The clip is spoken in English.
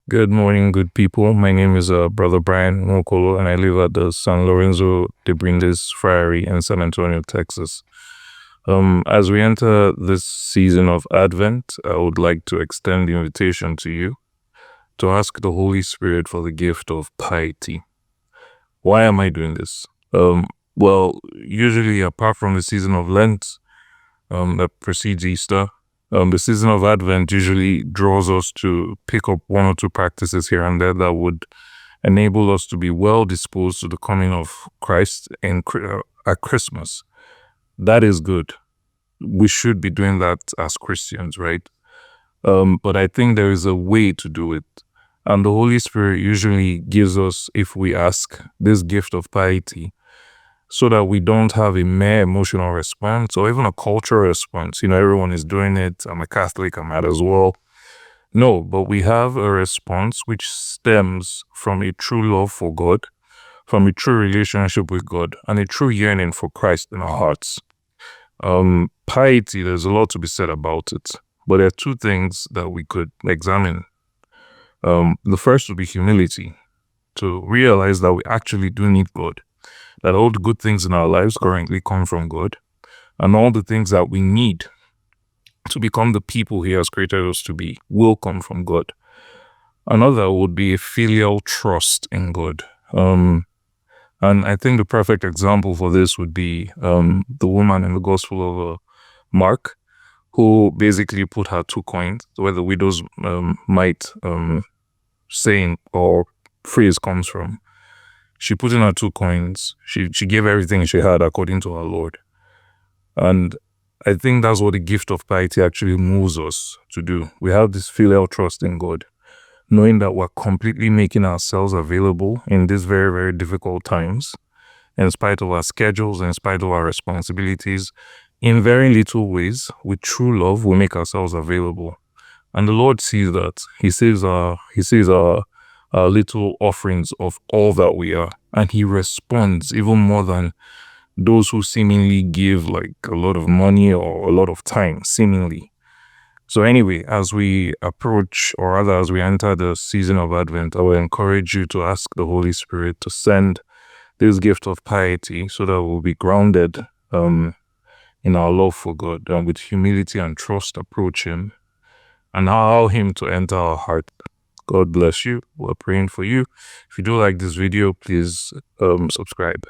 Good morning, good people. My name is Brother Brian Nwaokolo, and I live at the San Lorenzo de Brindis Friary in San Antonio, Texas. As we enter this season of Advent, I would like to extend the invitation to you to ask the Holy Spirit for the gift of piety. Why am I doing this? Well, usually apart from the season of Lent that precedes Easter, the season of Advent usually draws us to pick up one or two practices here and there that would enable us to be well disposed to the coming of Christ at Christmas. That is good. We should be doing that as Christians, right? But I think there is a way to do it. And the Holy Spirit usually gives us, if we ask, this gift of piety, so that we don't have a mere emotional response or even a cultural response. Everyone is doing it. I'm a Catholic, I might as well. No, but we have a response which stems from a true love for God, from a true relationship with God, and a true yearning for Christ in our hearts. Piety, there's a lot to be said about it, but there are two things that we could examine. The first would be humility, to realize that we actually do need God, that all the good things in our lives currently come from God, and all the things that we need to become the people He has created us to be will come from God. Another would be a filial trust in God. And I think the perfect example for this would be the woman in the Gospel of Mark, who basically put her 2 coins, where the widow's mite saying or phrase comes from. She put in her 2 coins. She gave everything she had according to our Lord. And I think that's what the gift of piety actually moves us to do. We have this filial trust in God, knowing that we're completely making ourselves available in these very, very difficult times, in spite of our schedules, in spite of our responsibilities. In very little ways, with true love, we make ourselves available. And the Lord sees that. He sees our little offerings of all that we are. And He responds even more than those who seemingly give like a lot of money or a lot of time, seemingly. So anyway, as we approach, or rather as we enter the season of Advent, I will encourage you to ask the Holy Spirit to send this gift of piety so that we'll be grounded in our love for God, and with humility and trust approach Him and allow Him to enter our heart. God bless you. We're praying for you. If you do like this video, please subscribe.